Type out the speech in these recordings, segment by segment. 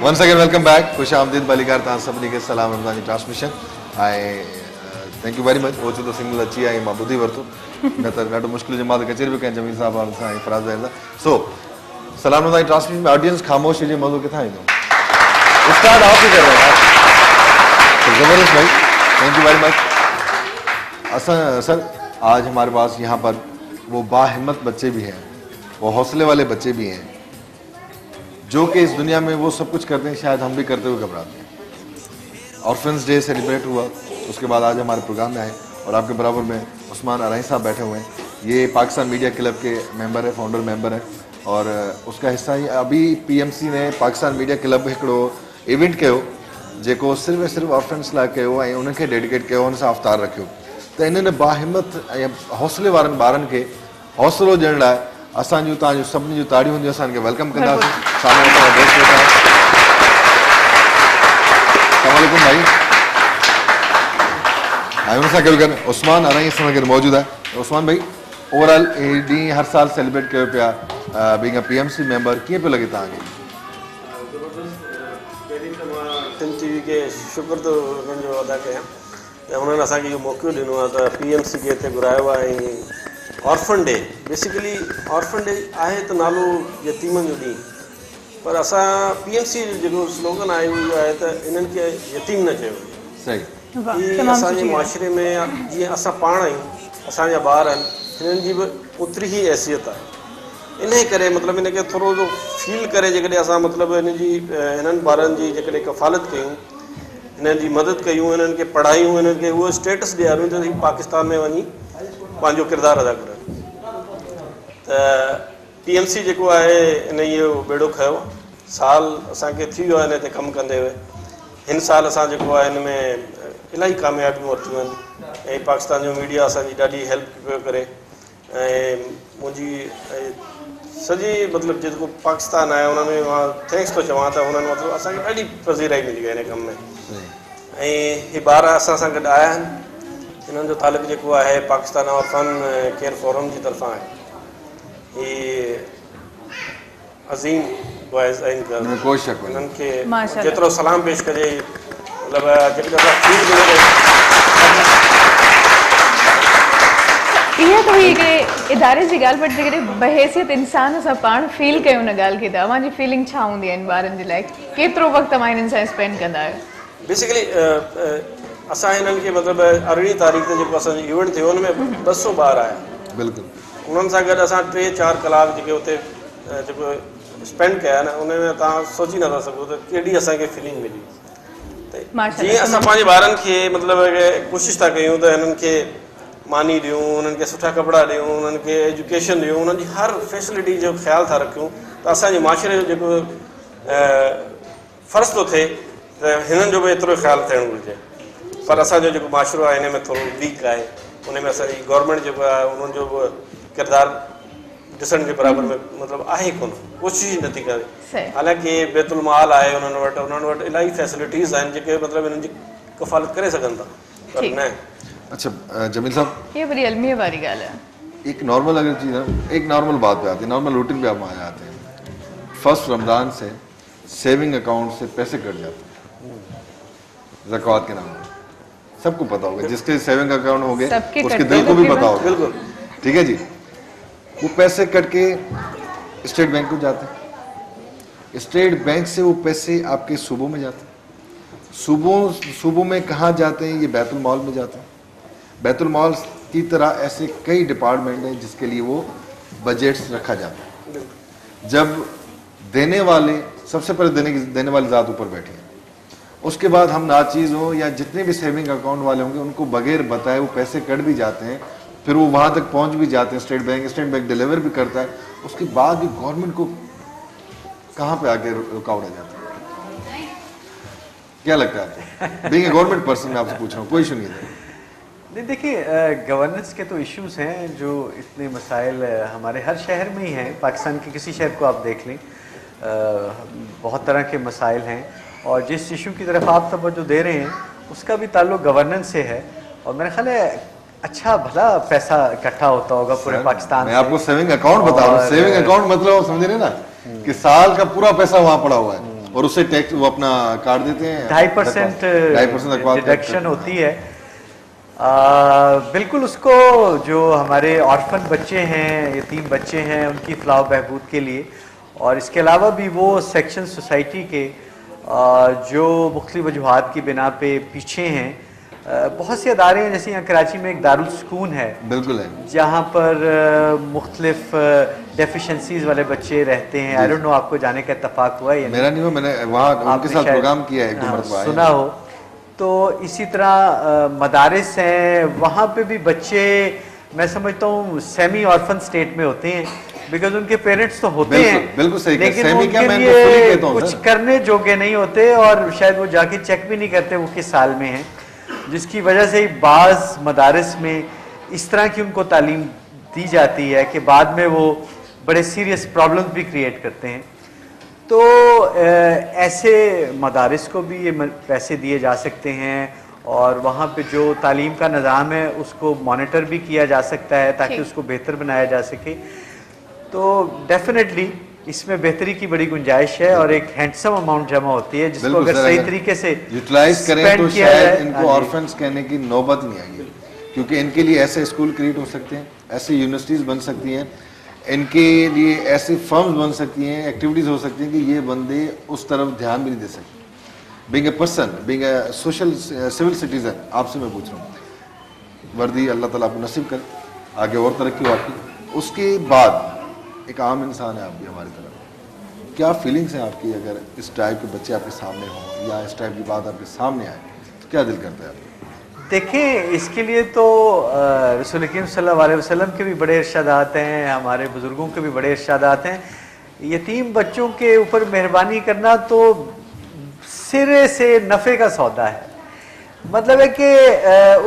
Once again, welcome back. खुश आमदीद बालिकार तां सभिनी खे सलाम रमज़ान जी ट्रांसमिशन ऐं थैंक यू वेरी मच। ओचो तो सिंगल अची आई मां ॿुधी वरितो, न त ॾाढो मुश्किल जो मां त कचेरी बि कयां जमील साहब सां ऐं फराज़ सां। सो सलाम रमज़ान जी ट्रांसमिशन में ऑडियंस खामोश हुजे, मज़ो किथां ईंदो? स्टार्ट आप ही कर रहे हैं ज़बरदस्त भाई, thank you very much. Sir आज हमारे पास यहाँ पर वो बाहिम्मत बच्चे भी हैं, वो हौसले वाले बच्चे भी हैं, जो कि इस दुनिया में वो सब कुछ करते हैं शायद हम भी करते हुए घबराते हैं। ऑर्फेंस डे सेलिब्रेट हुआ, उसके बाद आज हमारे प्रोग्राम में आए और आपके बराबर में उस्मान अराई साहब बैठे हुए हैं। ये पाकिस्तान मीडिया क्लब के मेंबर है, फाउंडर मेंबर है और उसका हिस्सा ही अभी पीएमसी ने पाकिस्तान मीडिया क्लब हिकिड़ो इवेंट कयो जेको सिर्फ़ु ऐं सिर्फ़ु ऑर्फेंस लाइ कयो ऐं उनखे डेडिकेट कयो, उन सां अवतार रखियो। त इन्हनि बाहिम्मत ऐं हौसले वारनि ॿारनि खे हौसलो ॾियण लाइ असांजूं तव्हांजूं सभिनी जूं ताड़ियूं हूंदियूं, असांखे वेलकम कंदासीं। अस्सलामुअलैकुम भाई। ऐं उन सां गॾु उस्मान अराई सां गॾु मौजूदु आहे। उस्मान भाई, ओवरऑल ॾींहुं हर साल सेलिब्रेट कयो पिया, बीइंग अ पीएमसी मेंबर, कीअं पियो लॻे तव्हांखे? पहिरीं त मां सिंध टीवी खे शुक्र थो हुननि जो अदा कयां ऐं हुननि असांखे इहो मौक़ो ॾिनो आहे त पीएमसी खे हिते घुरायो आहे। ऐं orphan day, basically orphan day आहे त नालो यतीमनि जो ॾींहुं, पर असां पीएमसी जो जेको स्लोगन आहे उहो आहे त इन्हनि खे यतीम न चयो। सही, हीअ असांजे माशरे में जीअं असां पाण आहियूं, असांजा ॿार आहिनि, हिननि जी बि ओतिरी ई हैसियत आहे। इन करे मतिलबु हिनखे थोरो सो फील करे जेकॾहिं असां मतिलबु हिननि ॿारनि जी जेकॾहिं कफ़ालत कयूं, हिननि जी मदद कयूं, हिननि खे पढ़ायूं, हिननि खे उहो स्टेटस ॾियारियूं त हीअ पाकिस्तान में वञी पंहिंजो किरदारु अदा करनि। त पीएमसी जेको आहे इन इहो बेड़ो खयो, साल असांखे थी वियो आहे हिन ते कमु कंदे हुए। हिन साल असां जेको आहे हिन में इलाही कामयाबियूं वरितियूं आहिनि ऐं पाकिस्तान जो मीडिया असांजी ॾाढी हेल्प पियो करे ऐं मुंहिंजी सॼी मतिलबु जेको पाकिस्तान आहे उन में मां थैंक्स थो चवां त हुननि मतिलबु असांखे ॾाढी पज़ीराई मिली आहे हिन कम में। ऐं हीअ ॿार असां सां गॾु आया आहिनि, हिननि जो तालुक़ु जेको आहे पाकिस्तान ऑर्फन केयर फोरम जी तरफ़ां आहे। हीअ अज़ीम बॉइज़ ऐं गर्ल्स, कोई शक कोन्हे, हिननि खे जेतिरो सलाम पेश कजे, मतिलबु जेकॾहिं असां फील मिले इहा त हुई हिकिड़े इदारे जी ॻाल्हि, बट जेकॾहिं बहैसियत इंसान असां पाण फील कयूं हुन ॻाल्हि खे, त अव्हांजी फीलिंग छा हूंदी आहिनि ॿारनि जे लाइ? केतिरो वक़्तु तव्हां हिननि सां स्पेंड कंदा आहियो? बेसिकली असां हिननि खे मतिलबु 18 तारीख़ ते जेको असांजो इवेंट थियो हुन में 200 ॿार आया। बिल्कुलु, उन्हनि सां गॾु असां 3-4 कलाक जेके हुते जेको स्पेंड कया न, उन में तव्हां सोची नथा सघो त केॾी असांखे फीलिंग मिली। त जीअं असां पंहिंजे ॿारनि खे मतिलबु कोशिशि था कयूं त हिननि खे मानी ॾियूं, उन्हनि खे सुठा कपिड़ा ॾियूं, उन्हनि खे एजुकेशन ॾियूं, उन्हनि जी हर फैसिलिटी जो ख़्यालु था रखूं, त असांजे माशरे जो जेको फ़र्ज़ु थो थिए त हिननि जो बि एतिरो ख़्यालु थियणु घुरिजे। पर असांजो जेको माशरो आहे हिन में थोरो वीक आहे, उन में असांजी गवर्नमेंट जेको आहे उन्हनि जो बि किरदारु ॾिसण जे बराबरि में मतिलबु आहे कोन, कोशिशि नथी करे। हालांकि बैतुल माल आहे उन्हनि वटि इलाही फैसिलिटीज़ आहिनि जेके मतिलबु हिननि जी कफ़ालत करे सघनि था, पर न। अच्छा जमील साहब, ये बड़ी अलमी वाली गाल है। एक नॉर्मल अगर चीज़, एक नॉर्मल बात पे आती है, नॉर्मल रूटीन पे आप आ जाते हैं। फर्स्ट रमज़ान से सेविंग अकाउंट से पैसे कट जाते हैं ज़कात के नाम पर, सबको पता होगा, जिसके सेविंग अकाउंट हो गए उसके दिल को भी पता होगा। बिल्कुल ठीक है जी। वो पैसे कट के स्टेट बैंक को जाते हैं, स्टेट बैंक से वो पैसे आपके सूबों में जाते हैं, सूबों में कहाँ जाते हैं? ये बैतुल माल में जाते हैं। बैतुल माल की तरह ऐसे कई डिपार्टमेंट हैं जिसके लिए वो बजट्स रखा जाता है। जब देने वाले, सबसे पहले देने वाली ज़ात ऊपर बैठी है, उसके बाद हम नाचीज़ हों या जितने भी सेविंग अकाउंट वाले होंगे उनको बगैर बताए वो पैसे कट भी जाते हैं, फिर वो वहाँ तक पहुँच भी जाते हैं। स्टेट बैंक डिलीवर भी करता है, उसके बाद भी गवर्नमेंट को कहाँ पे आके रुकावट आ जाता है? क्या लगता है आपको? बीइंग ए गवर्नमेंट पर्सन मैं आपसे पूछ रहा हूँ, कोई इशू नहीं है। नहीं देखिए, गवर्नेंस के तो इश्यूज़ हैं जो इतने मसाइल हमारे हर शहर में ही हैं। पाकिस्तान के किसी शहर को आप देख लें, बहुत तरह के मसाइल हैं और जिस इशू की तरफ आप तवज्जो दे रहे हैं उसका भी ताल्लुक गवर्नेंस से है। और मेरा ख्याल है अच्छा भला पैसा इकट्ठा होता होगा पूरे पाकिस्तान। मैं आपको सेविंग अकाउंट बता रहा हूँ। सेविंग अकाउंट मतलब समझ रहे ना कि साल का पूरा पैसा वहाँ पड़ा हुआ है, और उससे टैक्स वो अपना काट देते हैं 2.5% डिडक्शन होती है। बिल्कुल उसको जो हमारे ऑर्फन बच्चे हैं, यतीम बच्चे हैं, उनकी फलाह बहबूद के लिए, और इसके अलावा भी वो सेक्शन सोसाइटी के जो मुख्तलिफ वजूहात की बिना पे पीछे हैं, बहुत से अदारे हैं, जैसे यहाँ कराची में एक दारुल सुकून है, बिल्कुल है, जहाँ पर मुख्तलिफ डेफिशिएंसीज वाले बच्चे रहते हैं। आई डोंट नो आपको जाने का इत्तेफाक हुआ है? मेरा नहीं हुआ, मैंने वहाँ उनके साथ प्रोग्राम किया है, एक दो मरतबा सुना हो। तो इसी तरह मदारिस हैं, वहाँ पे भी बच्चे मैं समझता हूँ सेमी ऑर्फन स्टेट में होते हैं, बिकॉज उनके पेरेंट्स तो होते हैं, बिल्कुल सही, लेकिन सेमी क्या, उनके मैं लिए fully कहता हूं, कुछ सर। करने जोगे नहीं होते, और शायद वो जाके चेक भी नहीं करते वो किस साल में हैं, जिसकी वजह से बाज़ मदारिस में इस तरह की उनको तालीम दी जाती है कि बाद में वो बड़े सीरियस प्रॉब्लम्स भी क्रिएट करते हैं। तो ऐसे मदारिस को भी ये पैसे दिए जा सकते हैं, और वहाँ पे जो तालीम का निज़ाम है उसको मॉनिटर भी किया जा सकता है ताकि उसको बेहतर बनाया जा सके। तो डेफिनेटली इसमें बेहतरी की बड़ी गुंजाइश है, और एक हैंडसम अमाउंट जमा होती है जिसको अगर सही तरीके से यूटिलाइज करें तो शायद इनको ऑर्फन्स कहने की नौबत नहीं आएगी, क्योंकि इनके लिए ऐसे स्कूल क्रिएट हो सकते हैं, ऐसी यूनिवर्सिटीज़ बन सकती हैं, इनके लिए ऐसे फर्म्स बन सकती हैं, एक्टिविटीज़ हो सकती हैं कि ये बंदे उस तरफ ध्यान भी नहीं दे सकते। Being a person, being a social civil citizen, आपसे मैं पूछ रहा हूँ, वर्दी अल्लाह ताला आपको नसीब करे, आगे और तरक्की हो आपकी, उसके बाद एक आम इंसान है आप भी हमारी तरफ, क्या फीलिंग्स हैं आपकी अगर इस टाइप के बच्चे आपके सामने हों या इस टाइप की बात आपके सामने आए, तो क्या दिल करता है आपको? देखें, इसके लिए तो रसूल करीम सल्लल्लाहु अलैहि वसल्लम के भी बड़े इरशादात हैं, हमारे बुज़ुर्गों के भी बड़े इरशादात हैं। यतीम बच्चों के ऊपर मेहरबानी करना तो सिरे से नफ़े का सौदा है। मतलब है कि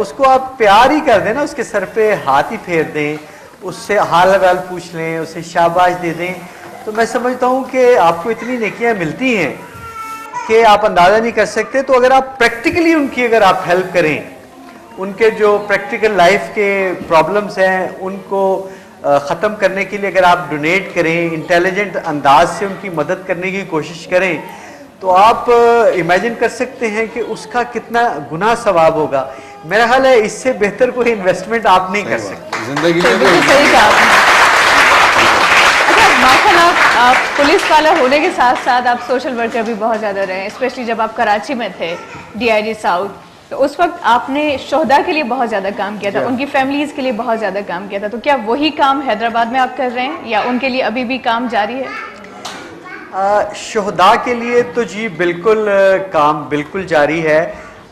उसको आप प्यार ही कर दें ना, उसके सर पे हाथ ही फेर दें, उससे हाल हवाल पूछ लें, उसे शाबाश दे दें, तो मैं समझता हूँ कि आपको इतनी नेकियां मिलती हैं कि आप अंदाज़ा नहीं कर सकते। तो अगर आप प्रैक्टिकली उनकी अगर आप हेल्प करें, उनके जो प्रैक्टिकल लाइफ के प्रॉब्लम्स हैं उनको ख़त्म करने के लिए अगर आप डोनेट करें, इंटेलिजेंट अंदाज से उनकी मदद करने की कोशिश करें, तो आप इमेजिन कर सकते हैं कि उसका कितना गुना सवाब होगा। मेरा ख्याल है इससे बेहतर कोई इन्वेस्टमेंट आप नहीं कर सकते जिंदगी में। सही कहा आपने। अच्छा, माशाल्लाह आप पुलिस वाला होने के साथ साथ आप सोशल वर्कर भी बहुत ज़्यादा रहे, स्पेशली जब आप कराची में थे DIG साउथ, तो उस वक्त आपने शोहदा के लिए बहुत ज़्यादा काम किया था, उनकी फैमिलीज़ के लिए बहुत ज़्यादा काम किया था। तो क्या वही काम हैदराबाद में आप कर रहे हैं या उनके लिए अभी भी काम जारी है? शोहदा के लिए तो जी बिल्कुल काम बिल्कुल जारी है।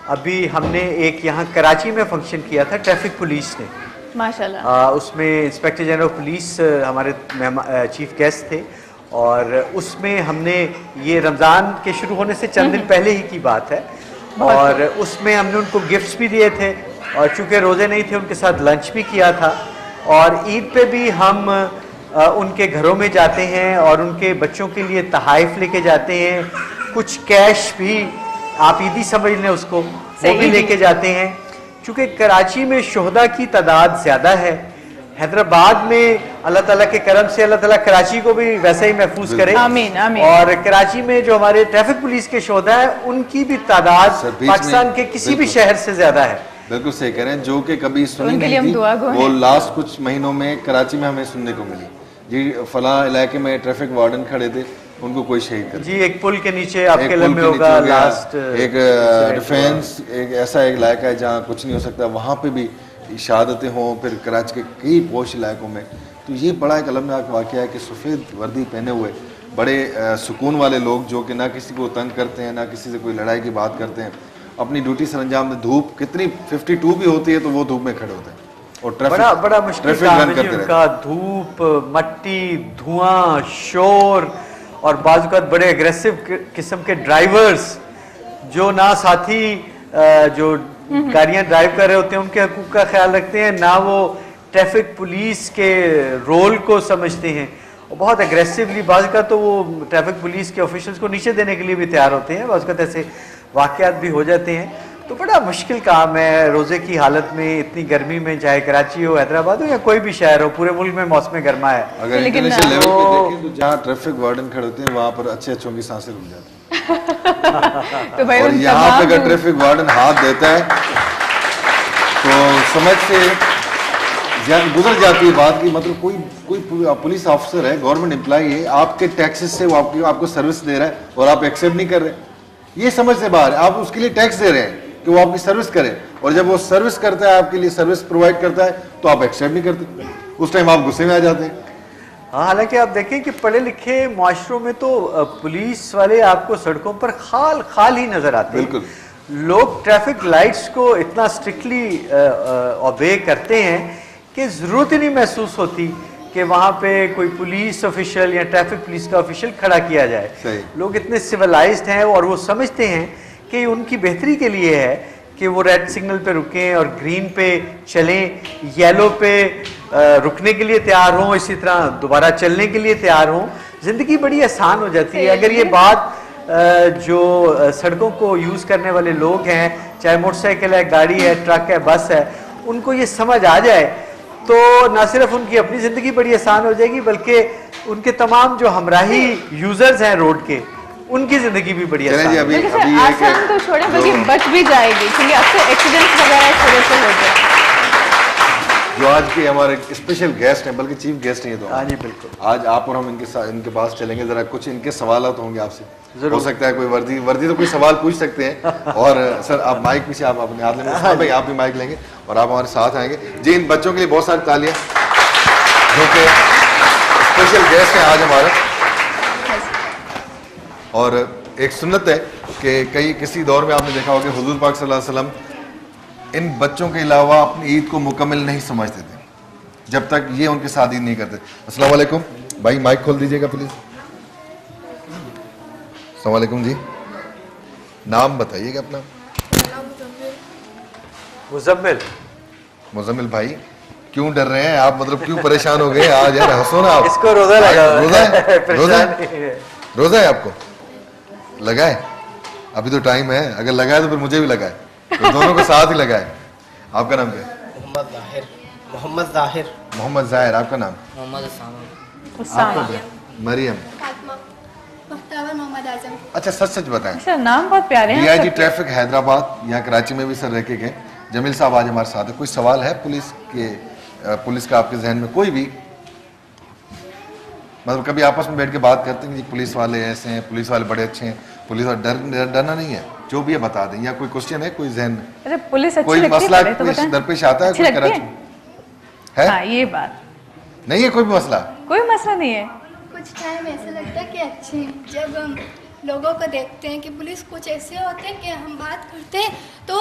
अभी हमने एक यहाँ कराची में फंक्शन किया था ट्रैफिक पुलिस ने, माशाल्लाह। उसमें इंस्पेक्टर जनरल ऑफ पुलिस हमारे चीफ गेस्ट थे, और उसमें हमने ये रमज़ान के शुरू होने से चंद दिन पहले ही की बात है, और उसमें हमने उनको गिफ्ट्स भी दिए थे, और चूँकि रोज़े नहीं थे उनके साथ लंच भी किया था, और ईद पे भी हम उनके घरों में जाते हैं और उनके बच्चों के लिए तहाइफ लेके जाते हैं, कुछ कैश भी आप ईदी समझ लें उसको, वो भी लेके जाते हैं। चूँकि कराची में शोहदा की तादाद ज़्यादा है, हैदराबाद में अल्लाह ताला के करम से अल्लाह ताला कराची को भी वैसे ही महफूज करे, आमीन आमीन। और कराची में जो हमारे ट्रैफिक पुलिस के शोहदा है उनकी भी तादाद पाकिस्तान के किसी भी शहर से ज़्यादा है। बिल्कुल सही कह रहे हैं, जो कि कभी सुनी उनके लिए नहीं हम दुआ गो थी, वो हैं। लास्ट कुछ महीनों में कराची में हमें सुनने को मिली जी, फला इलाके में ट्रैफिक वार्डन खड़े थे, उनको कोई शहीद कर जी, एक पुल के नीचे एक आपके पुल लम्बे के नीचे होगा हो गया, लास्ट एक डिफेंस, एक ऐसा एक इलाका है जहाँ कुछ नहीं हो सकता, वहाँ पे भी शहादतें हों, फिर कराची के कई पोश इलाकों में। तो ये बड़ा एक अलमनाक वाक़या है कि सफ़ेद वर्दी पहने हुए बड़े सुकून वाले लोग, जो कि ना किसी को तंग करते हैं, ना किसी से कोई लड़ाई की बात करते हैं, अपनी ड्यूटी सर अंजाम में, धूप कितनी 52 भी होती है तो वो धूप में खड़े होते हैं और बड़ा मुश्किल काम है जी उनका, धूप, मट्टी, धुआं, शोर, और बाज़ बड़े एग्रेसिव किस्म के ड्राइवर्स जो ना साथी जो गाड़ियां ड्राइव कर रहे होते हैं उनके हकूक़ का ख्याल रखते हैं, ना वो ट्रैफिक पुलिस के रोल को समझते हैं, और बहुत एग्रेसिवली बाज़ का तो वो ट्रैफिक पुलिस के ऑफिशियल्स को नीचे देने के लिए भी तैयार होते हैं, बाज़ का ऐसे वाक़यात भी हो जाते हैं। तो बड़ा मुश्किल काम है रोज़े की हालत में, इतनी गर्मी में, चाहे कराची हो, हैदराबाद हो या कोई भी शहर हो, पूरे मुल्क में मौसम गर्मा है। अगर इंटरनेशनल लेवल पे देखें तो जहाँ ट्रैफिक वार्डन खड़े होते हैं वहाँ पर अच्छे अच्छों की सांसें रुक जाती हैं। तो भाई और उन यहाँ पे तमाम अगर ट्रैफिक वार्डन हाथ देता है तो समझ से गुजर जाती है बात की। मतलब कोई पुलिस ऑफिसर है, गवर्नमेंट एम्प्लॉय है, आपके टैक्सेस से वो आपको सर्विस दे रहा है और आप एक्सेप्ट नहीं कर रहे, ये समझ से बाहर है। आप उसके लिए टैक्स दे रहे हैं कि वो आपकी सर्विस करे, और जब वो सर्विस करता है, आपके लिए सर्विस प्रोवाइड करता है, तो आप एक्सेप्ट नहीं करते, उस टाइम आप गुस्से में आ जाते हैं। हाँ, हालांकि आप देखें कि पढ़े लिखे माशरों में तो पुलिस वाले आपको सड़कों पर खाल ही नजर आते हैं। बिल्कुल। लोग ट्रैफिक लाइट्स को इतना स्ट्रिक्टली ओबे करते हैं कि जरूरत ही नहीं महसूस होती कि वहाँ पे कोई पुलिस ऑफिशियल या ट्रैफिक पुलिस का ऑफिशियल खड़ा किया जाए। सही। लोग इतने सिविलाइज्ड हैं और वो समझते हैं कि उनकी बेहतरी के लिए है कि वो रेड सिग्नल पे रुकें और ग्रीन पे चलें, येलो पे रुकने के लिए तैयार हों, इसी तरह दोबारा चलने के लिए तैयार हों। ज़िंदगी बड़ी आसान हो जाती है अगर ये बात जो सड़कों को यूज़ करने वाले लोग हैं, चाहे मोटरसाइकिल है, गाड़ी है, ट्रक है, बस है, उनको ये समझ आ जाए तो ना सिर्फ उनकी अपनी ज़िंदगी बड़ी आसान हो जाएगी बल्कि उनके तमाम जो हमराही यूज़र्स हैं रोड के, उनकी ज़िंदगी भी बड़ी आसान जी, अभी देखिए सर, आसान तो छोड़े बल्कि बच भी जाएगी, क्योंकि अक्सर एक्सीडेंट्स वगैरह इस वजह से होते हैं। जो आज के हमारे स्पेशल गेस्ट हैं, बल्कि चीफ गेस्ट हैं ये तो। हाँ जी, बिल्कुल। आज आप और हम इनके पास चलेंगे, जरा कुछ इनके सवालात होंगे आपसे। जरूर। हो सकता है कोई वर्दी तो कोई सवाल पूछ सकते हैं। और सर आप माइक पीछे आप अपने हाथ लेंगे, हाँ भाई आप भी माइक लेंगे और आप हमारे साथ आएंगे जी। इन बच्चों के लिए बहुत सारी तालियां, जो कि स्पेशल गेस्ट हैं आज हमारे। और एक सुन्नत है कि किसी दौर में आपने देखा होगा हुजूर पाक सल्लल्लाहु अलैहि वसल्लम इन बच्चों के अलावा अपनी ईद को मुकम्मल नहीं समझते थे जब तक ये उनके साथ ईद नहीं करते। अस्सलाम वालेकुम भाई, माइक खोल दीजिएगा प्लीज। अस्सलाम वालेकुम जी, नाम बताइएगा अपना। मुजम्मिल भाई, क्यों डर रहे हैं आप? मतलब क्यों परेशान हो गए आज? यार हंसो ना आप। इसको रोजा लगा, रोजा है? रोजा है आपको? लगा है? अभी तो टाइम है, अगर लगा है तो फिर मुझे भी लगा है, तो दोनों को साथ ही लगा है। आपका नाम क्या है? मोहम्मद जाहिर। आपका नाम? मरियम। अच्छा, सच बताएं, सर नाम बहुत प्यारे हैं। डीआईजी ट्रैफिक हैदराबाद, यहाँ कराची में भी सर रह के गए। जमील साहब आज हमारे साथ है। कोई सवाल है पुलिस का आपके जहन में? कोई भी, मतलब कभी आपस में बैठ के बात करते हैं कि पुलिस वाले ऐसे हैं, पुलिस वाले बड़े अच्छे हैं, पुलिस वाले डरना नहीं है, जो भी है बता दें। या कोई क्वेश्चन है, कोई जहन में अरे पुलिस अच्छी कोई लगती मसला है तो बताएं। दरपेश आता है? अच्छी कोई लगती कराची है? हाँ, ये बात नहीं है कोई भी मसला? कोई मसला नहीं है। कुछ टाइम ऐसा लगता है कि अच्छे हैं, जब हम लोगों को देखते हैं कि पुलिस कुछ ऐसे होते हैं कि हम बात करते हैं तो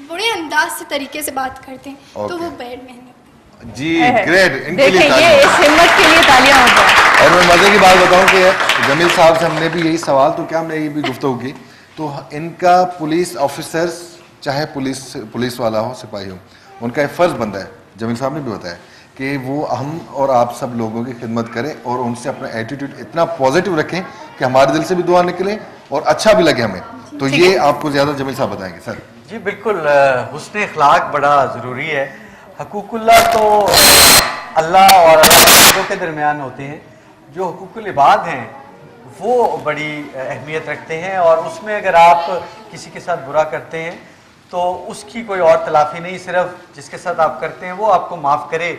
बड़े अंदाज से तरीके से बात करते हैं, तो वो बैड में जी। ग्रेट, इनके लिए देखिए ये तालियां। इस हिम्मत के लिए तालियां होता है। और मैं मजे की बात बताऊं कि जमील साहब से हमने भी यही सवाल, तो क्या हमने ये भी गुफ्तगू की, तो इनका पुलिस ऑफिसर्स, चाहे पुलिस वाला हो, सिपाही हो, उनका एक फ़र्ज़ बनता है, जमील साहब ने भी बताया, कि वो हम और आप सब लोगों की खिदमत करें और उनसे अपना एटीट्यूड इतना पॉजिटिव रखें कि हमारे दिल से भी दुआ निकले और अच्छा भी लगे हमें। तो ये आपको ज़्यादा जमील साहब बताएंगे सर। जी बिल्कुल, हुस्न अखलाक बड़ा ज़रूरी है। हकूकुल्लाह तो अल्लाह और अल्लाह के बंदों के दरमियान होते हैं, जो हुकूकुल इबाद हैं वो बड़ी अहमियत रखते हैं, और उसमें अगर आप किसी के साथ बुरा करते हैं तो उसकी कोई और तलाफ़ी नहीं, सिर्फ जिसके साथ आप करते हैं वो आपको माफ़ करे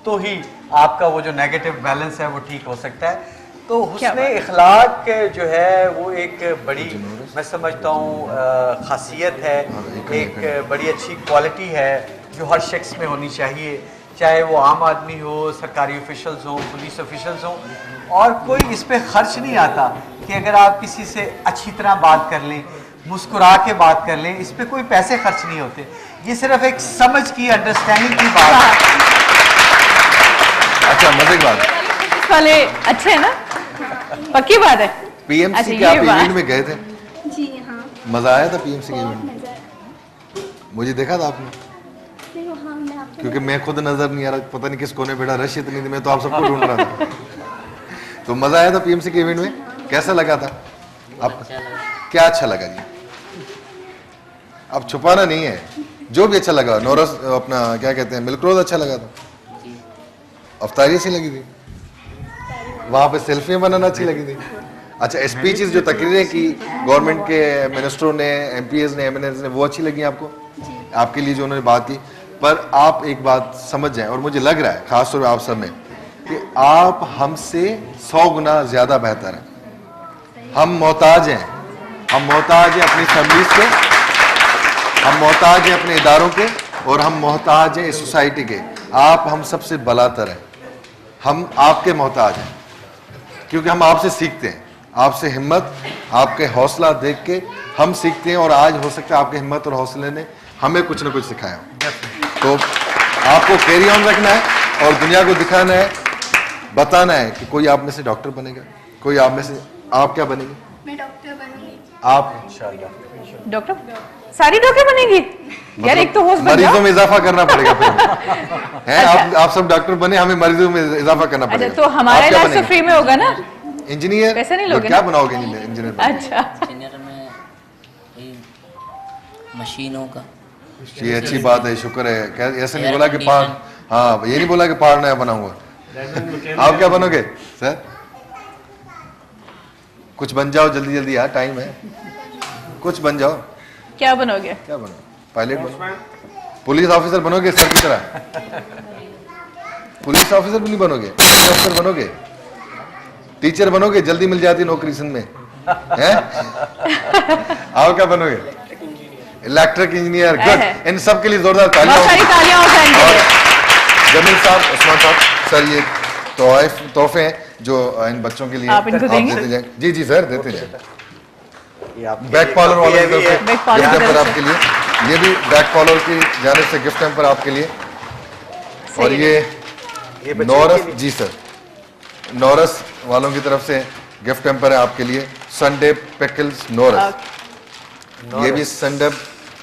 तो ही आपका वो जो नेगेटिव बैलेंस है वो ठीक हो सकता है। तो हुस्न अखलाक जो है वो एक बड़ी, मैं समझता हूँ, खासियत है, एक बड़ी अच्छी क्वालिटी है जो हर शख्स में होनी चाहिए, चाहे वो आम आदमी हो, सरकारी ऑफिशल्स हों, पुलिस ऑफिशल्स हों। और कोई इस पे खर्च नहीं आता कि अगर आप किसी से अच्छी तरह बात कर लें, मुस्कुरा के बात कर लें, इस पे कोई पैसे खर्च नहीं होते, ये सिर्फ एक समझ की, अंडरस्टैंडिंग की बात है। अच्छा, मजे की बात, पुलिस वाले अच्छे हैं ना, पक्की बात है। पीएमसी के आप इवेंट में गए थे? जी हाँ, मजा आया था पीएमसी के इवेंट में? मजा आया। मुझे देखा था आपने? नहीं, हाँ, मैं आपको क्योंकि मैं खुद नजर नहीं आ रहा, पता नहीं किस कोने बैठा, रश इतनी थी, मैं तो आप सबको ढूंढ रहा था। तो मजा आया था पीएमसी के इवेंट में? कैसा लगा था आपको? क्या अच्छा लगा जी? अब छुपाना नहीं है, जो भी अच्छा लगा। नोरस अपना क्या कहते हैं, मिल्क रोज अच्छा लगा था? अफ्तारी अच्छी लगी थी? वहां पे सेल्फियां बनाना अच्छी लगी थी? अच्छा, स्पीचेस जो तकरीरें की गवर्नमेंट के मिनिस्टरों ने, एमपीएस ने, एमएनएस ने, वो अच्छी लगी आपको? आपके लिए जो उन्होंने बात की। पर आप एक बात समझ जाएं, और मुझे लग रहा है खासतौर पर आप सब में, कि आप हमसे 100 गुना ज्यादा बेहतर हैं। हम मोहताज हैं, हम मोहताज हैं अपनी फैमिलीज के, हम मोहताज हैं अपने इदारों के, और हम मोहताज हैं इस सोसाइटी के। आप हम सबसे बलातर हैं, हम आपके मोहताज हैं, क्योंकि हम आपसे सीखते हैं, आपसे हिम्मत, आपके हौसला देख के हम सीखते हैं। और आज हो सकता है आपके हिम्मत और हौसले ने हमें कुछ ना कुछ सिखाया हो। तो आपको कैरी ऑन रखना है और दुनिया को दिखाना है, बताना है कि कोई आप में से डॉक्टर बनेगा, कोई आप में से, आप क्या बनेगी? मैं डॉक्टर बनूंगी। आप डॉक्टर, सारी डॉक्टर बनेगी? यार एक तो होस्ट बन मरीजों जाओ। में इजाफा करना पड़ेगा फिर है। आप सब डॉक्टर बने, हमें मरीजों में इजाफा करना अच्छा, पड़ेगा। तो हमारा आप क्या इलाज तो बनेंगे? फ्री में होगा ना? इंजीनियर? पैसे नहीं तो लोगे क्या ना? बनाओगे इंजीनियर? अच्छा, इंजीनियर में ये मशीनों का। ये अच्छी बात है, शुक्र है। ऐसे नहीं Air बोला कि पहाड़, condition। हाँ ये नहीं बोला कि पहाड़ नया बनाऊंगा। आप क्या बनोगे सर? कुछ बन जाओ जल्दी जल्दी यार, टाइम है, कुछ बन जाओ। क्या बनोगे? क्या बनो? पायलट बनो, पुलिस ऑफिसर बनोगे सर की तरह? पुलिस ऑफिसर भी नहीं बनोगे, पुलिस ऑफिसर बनोगे, टीचर बनोगे, जल्दी मिल जाती नौकरी सिंध में हैं? आप क्या बनोगे? Electric engineer. गुड, इन सब के लिए जोरदार तालियां। बहुत सारी तालियां हो जाएंगी। और जमील साहब, उस्मान साहब, सर ये तोहफे हैं जो इन बच्चों के लिए आप इनको देंगे? देते जाएं। जी जी सर, देते जाएं। ये आपके बैक लिए कॉलर वालों काफी की तरफ heavy है। से बैक कॉलर गिफ्ट की हैम्पर तरफ आपके लिए, ये भी बैक कॉलर की जानिब से गिफ्ट हैम्पर आपके लिए। और सही ये ये बच्चों नौरस, के लिए। जी सर, नौरस वालों की तरफ से गिफ्ट हैम्पर है आपके लिए, संडे पिकल्स नौरस। ये भी संडे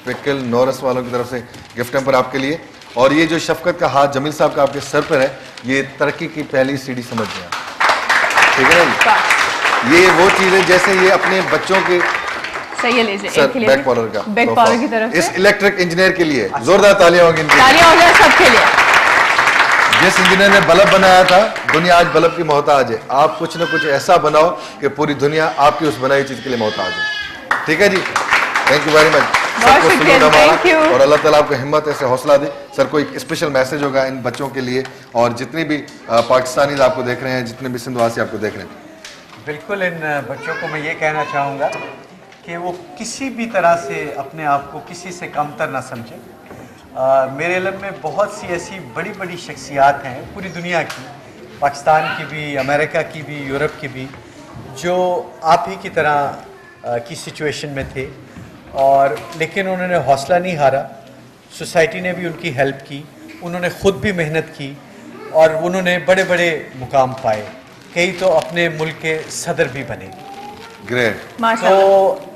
पिकल नौरस वालों की तरफ से गिफ्ट हैम्पर आपके लिए। और ये जो शफकत का हाथ जमील साहब का आपके सर पर है, ये तरक्की की पहली सीढ़ी समझ गया, ठीक है ना जी? ये वो चीज है जैसे ये अपने बच्चों के सही है, लीजिए सर एक के लिए बैक कॉलर का बैक तोहफा। कॉलर की तरफ इस से इलेक्ट्रिक इंजीनियर के लिए जोरदार तालियां होंगी इनके लिए। तालियां हो जाए सबके लिए। जिस इंजीनियर ने बल्ब बनाया था, दुनिया आज बल्ब की मोहताज है। आप कुछ ना कुछ ऐसा बनाओ कि पूरी दुनिया आपकी उस बनाई चीज के लिए मोहताज है, ठीक है जी? Thank you very much. बहुत शुक्रिया, thank you। और अल्लाह ताला आपको हिम्मत ऐसे हौसला दे। सर कोई स्पेशल मैसेज होगा इन बच्चों के लिए, और जितने भी पाकिस्तानी आपको देख रहे हैं, जितने भी सिंधवासी आपको देख रहे हैं? बिल्कुल, इन बच्चों को मैं ये कहना चाहूँगा कि वो किसी भी तरह से अपने आप को किसी से कमतर ना समझें। मेरे इल्म में बहुत सी ऐसी बड़ी बड़ी शख्सियात हैं पूरी दुनिया की, पाकिस्तान की भी, अमेरिका की भी, यूरोप की भी, जो आप ही की तरह की सिचुएशन में थे, और लेकिन उन्होंने हौसला नहीं हारा। सोसाइटी ने भी उनकी हेल्प की, उन्होंने ख़ुद भी मेहनत की, और उन्होंने बड़े बड़े मुकाम पाए। कई तो अपने मुल्क के सदर भी बने। ग्रेट। माशाल्लाह। तो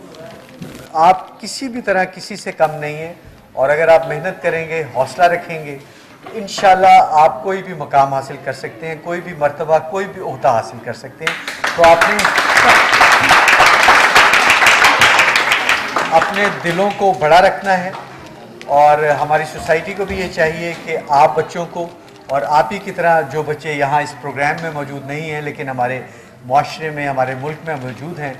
आप किसी भी तरह किसी से कम नहीं है, और अगर आप मेहनत करेंगे, हौसला रखेंगे, तो इंशाल्लाह आप कोई भी मुकाम हासिल कर सकते हैं, कोई भी मर्तबा, कोई भी ओहदा हासिल कर सकते हैं। तो आपने अपने दिलों को बड़ा रखना है, और हमारी सोसाइटी को भी ये चाहिए कि आप बच्चों को, और आप ही की तरह जो बच्चे यहाँ इस प्रोग्राम में मौजूद नहीं हैं लेकिन हमारे माशरे में, हमारे मुल्क में मौजूद हैं,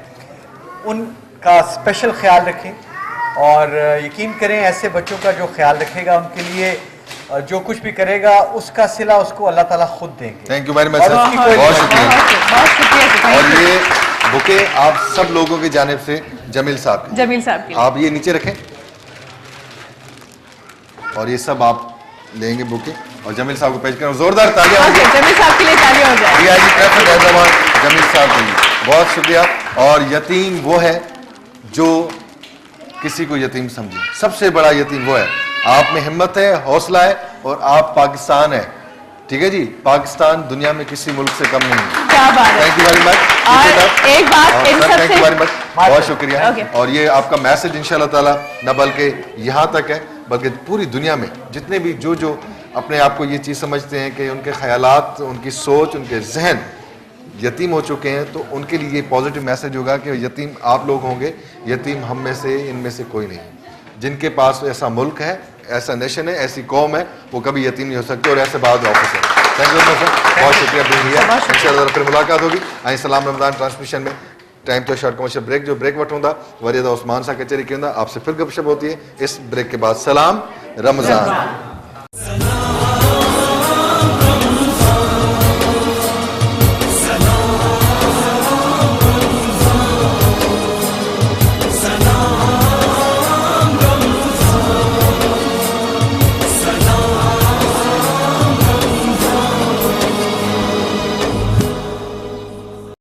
उनका स्पेशल ख्याल रखें। और यकीन करें, ऐसे बच्चों का जो ख्याल रखेगा, उनके लिए जो कुछ भी करेगा, उसका सिला उसको अल्लाह ताला खुद देंगे। थैंक यू वेरी मच और सर, उसकी कोई- बहुत शुक्रिया। बहुत शुक्रिया सर, और thank you। ये बुके आप सब लोगों की जानिब से जमील साहब की, जमील साहब की। आप ये नीचे रखें, और ये सब आप लेंगे बुके, और जमील साहब को पेश करें। जोरदार तालियां होंगी ओके, जमील साहब के लिए तालियां हो जाए। डीआईजी ट्रैफिक हैदराबाद जमील साहब के लिए, बहुत शुक्रिया। और यतीम वो है जो किसी को यतीम समझे, सबसे बड़ा यतीम वो है। आप में हिम्मत है, हौसला है, और आप पाकिस्तान है, ठीक है जी? पाकिस्तान दुनिया में किसी मुल्क से कम नहीं है। क्या बात है। Thank you very much. और एक बात इन सब थैंक यू से वेरी मच, बहुत शुक्रिया। Okay। और ये आपका मैसेज इंशाल्लाह ताला न बल्कि यहाँ तक है, बल्कि पूरी दुनिया में जितने भी जो अपने आप को ये चीज़ समझते हैं कि उनके ख्यालात, उनकी सोच, उनके जहन यतीम हो चुके हैं, तो उनके लिए ये पॉजिटिव मैसेज होगा कि यतीम आप लोग होंगे, यतीम हम में से, इनमें से कोई नहीं। जिनके पास ऐसा मुल्क है, ऐसा नेशन है, ऐसी कौम है, वो कभी यतीम नहीं हो सकते, और ऐसे बाद ऑफिसर। थैंक यू सर, बहुत शुक्रिया। इंशाल्लाह फिर मुलाकात होगी। आई सलाम रमज़ान ट्रांसमिशन में टाइम तो शॉर्ट कमर्शियल ब्रेक जो ब्रेक वठूं था वरी उस्मान सां कचहरी कयूं था आपसे फिर गपशप होती है इस ब्रेक के बाद सलाम रमजान।